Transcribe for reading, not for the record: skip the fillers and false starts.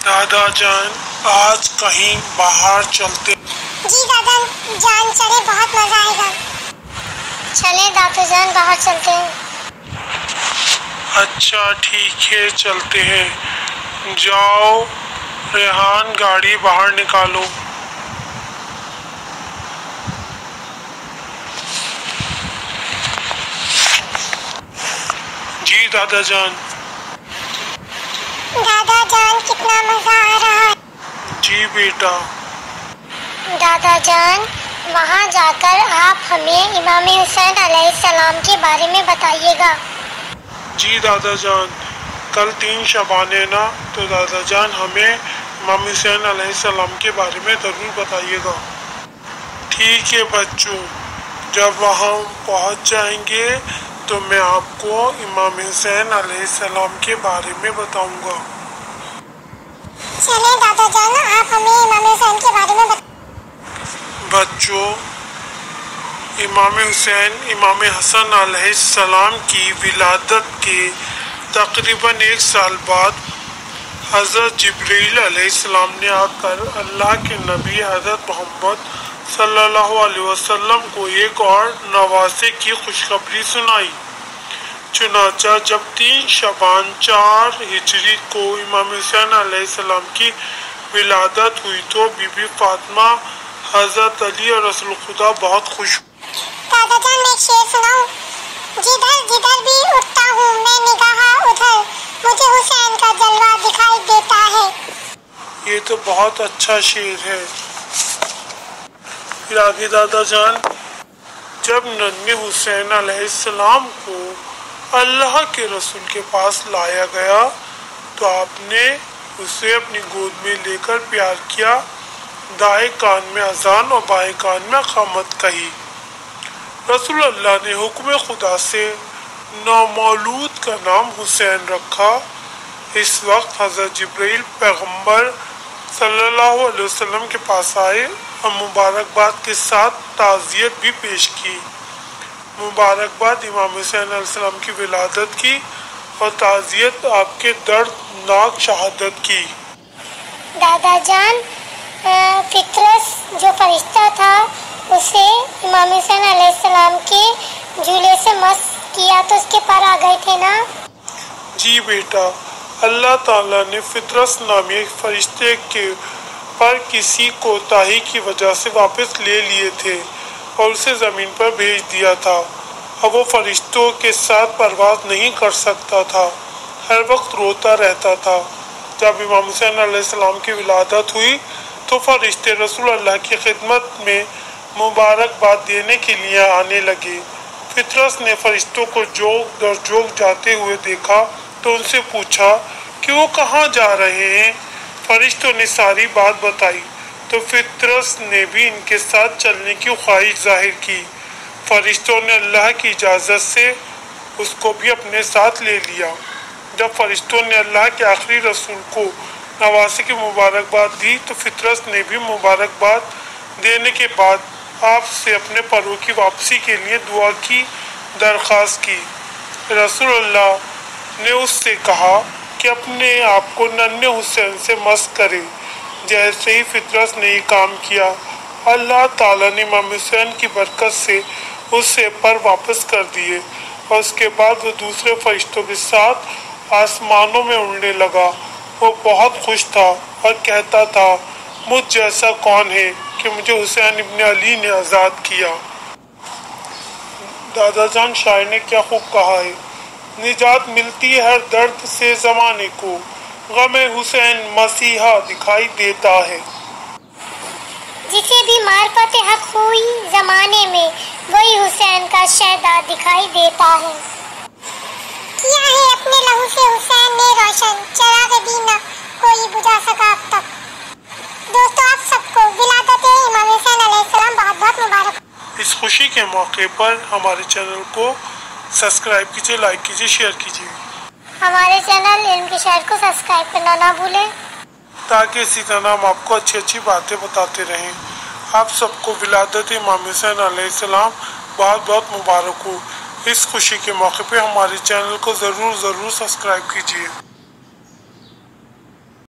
दादा जान आज कहीं बाहर चलते। जी दादा जान चले, बहुत मजा आएगा। चले दादा जान बाहर चलते हैं। अच्छा ठीक है चलते हैं। जाओ रेहान गाड़ी बाहर निकालो। जी दादा जान। दादा जान कितना मजा आ रहा है। जी बेटा। दादा जान वहाँ जाकर आप हमें इमाम हुसैन अलैहिस्सलाम के बारे में बताइएगा। जी दादा जान, कल 3 शबान है ना, तो दादा जान हमें इमाम हुसैन अलैहिस्सलाम के बारे में ज़रूर बताइएगा। ठीक है बच्चों, जब वहाँ पहुँच जाएंगे तो मैं आपको इमाम हुसैन अलैहिस्सलाम के बारे में बताऊंगा। चले दादा जान आप हमें इमाम हुसैन के बारे में बच्चों, इमाम हुसैन इमाम हसन अलैहिस्सलाम की विलादत के तकरीबन 1 साल बाद हज़रत जिब्रील अलैहिस्सलाम ने आकर अल्लाह के नबी हज़रत मोहम्मद सल्लल्लाहु अलैहि वसल्लम को एक और नवासे की खुशखबरी सुनाई। चुनाचा जब 3 शबान 4 हिजरी को इमाम हुसैन अलैहिस्सलाम की विलादत हुई तो बीबी फातिमा, हज़रत अली और रसूल खुदा बहुत खुश। दादा जान मैं एक शेर सुनाऊं? जिधर जिधर भी उठता हूँ मैं निगाह उधर, मुझे हुसैन का जलवा दिखाई देता है। ये तो बहुत अच्छा शेर है। फिर आगे दादा जान, जब नन्हे हुसैन अलैहिस्सलाम को अल्लाह के रसूल के पास लाया गया तो आपने उसे अपनी गोद में लेकर प्यार किया। दाएं कान में अजान और बाएं कान में क़ामत कही। रसूल अल्लाह ने हुक्म खुदा से नौमौलूद का नाम हुसैन रखा। इस वक्त हज़रत जिब्रील पैगम्बर सल्लल्लाहु अलैहि वसल्लम के पास आए और मुबारकबाद के साथ ताज़ियत भी पेश की। मुबारकबाद इमाम हुसैन अलैहिस्सलाम की विलादत की और ताज़ियत आपके दर्दनाक शहादत की। दादा जान फितरस जो फरिश्ता था उसे इमाम हुसैन अलैहिस्सलाम के झूले से मस किया तो उसके पर आ गए थे ना? जी बेटा, अल्लाह ताला ने फितरस नामी एक फरिश्ते के पर किसी कोताही की वजह से वापस ले लिए थे और उसे ज़मीन पर भेज दिया था। अब वो फरिश्तों के साथ परवाज़ नहीं कर सकता था, हर वक्त रोता रहता था। जब इमाम हुसैन अलैहिस्सलाम की विलादत हुई तो फरिश्ते रसूल अल्लाह की खिदमत में मुबारकबाद देने के लिए आने लगे। फितरस ने फरिश्तों को जोग दर जोग जाते हुए देखा तो उनसे पूछा कि वो कहाँ जा रहे हैं। फरिश्तों ने सारी बात बताई तो फितरस ने भी इनके साथ चलने की ख्वाहिश जाहिर की। फरिश्तों ने अल्लाह की इजाज़त से उसको भी अपने साथ ले लिया। जब फरिश्तों ने अल्लाह के आखिरी रसूल को नवासे की मुबारकबाद दी तो फितरस ने भी मुबारकबाद देने के बाद आपसे अपने परों की वापसी के लिए दुआ की दरख्वास्त की। रसूल अल्लाह ने उससे कहा कि अपने आप को नन्हे हुसैन से मस करे। जैसे ही फितरस ने ये काम किया, अल्लाह ताला ने इमाम हुसैन की बरकत से उससे पर वापस कर दिए और उसके बाद वो दूसरे फरिश्तों के साथ आसमानों में उड़ने लगा। वो बहुत खुश था और कहता था, मुझ जैसा कौन है कि मुझे हुसैन इब्न अली ने आज़ाद किया। दादा जान शायर ने क्या खूब कहा है, निजात मिलती है हर दर्द से ज़माने को, गमे हुसैन मसीहा दिखाई देता है। जिसे भी मार्फत हक हुई जमाने में वही हुसैन का शहदा दिखाई देता है। किया है अपने लहू से हुसैन ने रोशन, चिराग दीन कोई बुझा सका अब तक। दोस्तों आप सबको विलादत इमाम हुसैन अलैहिस्सलाम बहुत बहुत मुबारक। इस खुशी के मौके पर हमारे चैनल को सब्सक्राइब कीजिए, लाइक कीजिए, शेयर कीजिए। हमारे चैनल इल्म की शहर को सब्सक्राइब करना ना भूलें ताकि इसी तरह हम आपको अच्छी अच्छी बातें बताते रहें। आप सबको विलादत इमाम हुसैन अलैहिस्सलाम बहुत बहुत मुबारक हो। इस खुशी के मौके पे हमारे चैनल को ज़रूर सब्सक्राइब कीजिए।